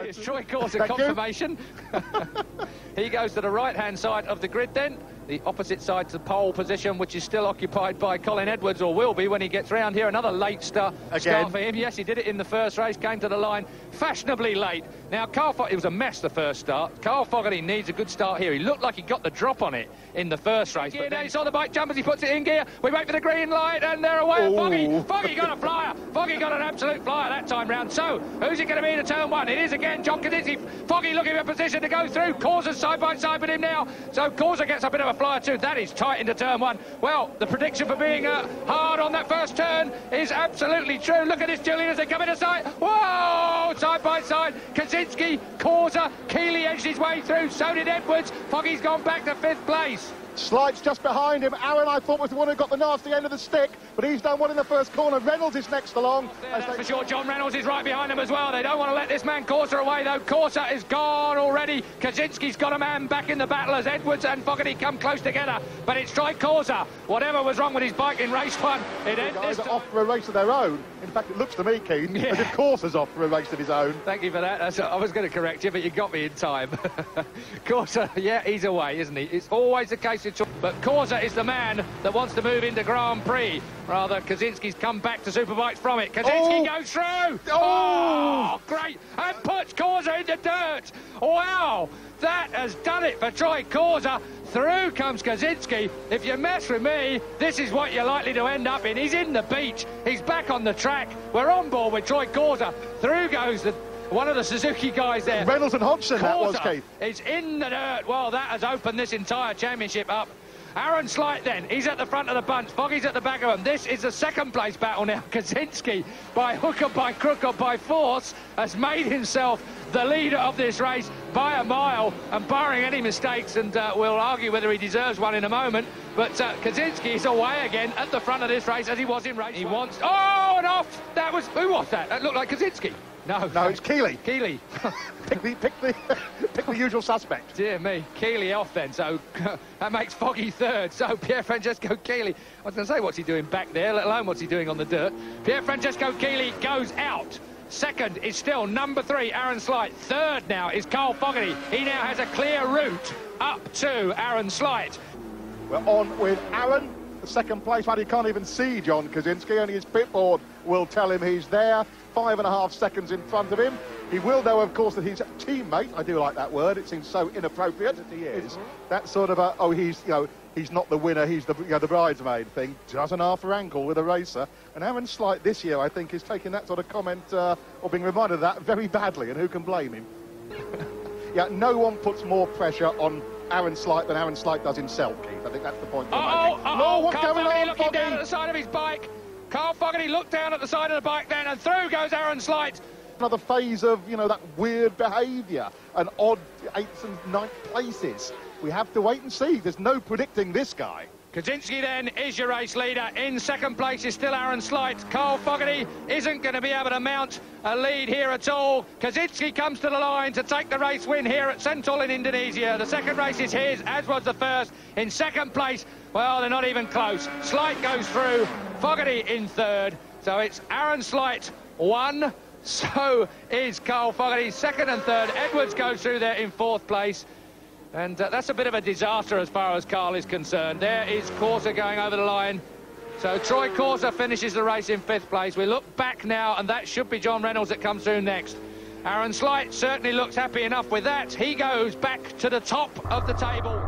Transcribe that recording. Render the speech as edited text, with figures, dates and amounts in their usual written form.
It's Troy Corser confirmation. He goes to the right-hand side of the grid then, the opposite side to the pole position, which is still occupied by Colin Edwards, or will be when he gets round here. Another late start for him. Yes, he did it in the first race, came to the line fashionably late. Now, it was a mess the first start. Carl Fogarty needs a good start here. He looked like he got the drop on it in the first race. But then he saw the bike jump as he puts it in gear. We wait for the green light, and they're away. Foggy got a flyer. Foggy got an absolute flyer that time round. So, who's it going to be in turn one? It is again John Kaczynski. Foggy looking for position to go through. Corser's side by side with him now. So Corser gets a bit of a flyer too. That is tight into turn one. Well, the prediction for being hard on that first turn is absolutely true. Look at this, Julian, as they come into sight. Whoa! Side by side. Kaczynski, Corser, Keeley edged his way through. So did Edwards. Foggy's gone back to 5th place. Slide's just behind him. Aaron, I thought, was the one who got the nasty end of the stick, but he's done one in the first corner. Reynolds is next along. That's for sure. John Reynolds is right behind him as well. They don't want to let this man Corser away, though. Corser is gone already. Kaczynski's got a man back in the battle as Edwards and Fogarty come close together. But it's Troy Corser. Whatever was wrong with his bike in race one, the guys are off for a race of their own. In fact, it looks to me, Keane, as if Corser's off for a race of his own. Thank you for that. I was going to correct you, but you got me in time. Corser, yeah, he's away, isn't he? It's always the case with but Corser is the man that wants to move into Grand Prix. Rather, Kaczynski's come back to Superbikes from it. Kaczynski goes through. Oh, great. And puts Corser into dirt. Wow. That has done it for Troy Corser. Through comes Kaczynski. If you mess with me, this is what you're likely to end up in. He's in the beach. He's back on the track. We're on board with Troy Corser. Through goes one of the Suzuki guys there. Reynolds and Hodgson, that was, Keith. It's in the dirt. Well, that has opened this entire championship up. Aaron Slight then, he's at the front of the bunch. Foggy's at the back of him. This is a second place battle now. Kaczynski, by hook or by crook or by force, has made himself the leader of this race by a mile, and barring any mistakes, and we'll argue whether he deserves one in a moment, but Kaczynski is away again at the front of this race as he was in race. He wants... Oh, and off! That was... Who was that? That looked like Kaczynski. No, it's Keeley. Keeley. pick the usual suspect. Dear me, Keeley off then, so that makes Foggy third. So Pier Francesco Keeley, I was going to say, what's he doing back there, let alone what's he doing on the dirt. Pier Francesco Keeley goes out. Second is still number 3, Aaron Slight. Third now is Carl Fogarty. He now has a clear route up to Aaron Slight. We're on with Aaron. The second place man, he can't even see John Kaczynski, only his pit board will tell him he's there. 5.5 seconds in front of him. He will know, of course, that his teammate, I do like that word, it seems so inappropriate, he is. That sort of he's not the winner, he's the the bridesmaid thing. Doesn't half ankle with a racer. And Aaron Slight this year, I think, is taking that sort of comment, or being reminded of that very badly, and who can blame him? Yeah, no one puts more pressure on Aaron Slight than Aaron Slight does himself, Keith. I think that's the point. What's going on, looking down at the side of his bike. Carl Fogarty looked down at the side of the bike then, and through goes Aaron Slight. Another phase of, that weird behaviour and odd 8th and 9th places. We have to wait and see. There's no predicting this guy. Kaczynski then is your race leader. In second place is still Aaron Slight. Carl Fogarty isn't going to be able to mount a lead here at all. Kaczynski comes to the line to take the race win here at Sentul in Indonesia. The second race is his, as was the first. In second place, well, they're not even close. Slight goes through, Fogarty in third. So it's Aaron Slight 1. So is Carl Fogarty second and third. Edwards goes through there in 4th place. And that's a bit of a disaster as far as Carl is concerned. There is Corser going over the line. So Troy Corser finishes the race in 5th place. We look back now, and that should be John Reynolds that comes through next. Aaron Slight certainly looks happy enough with that. He goes back to the top of the table.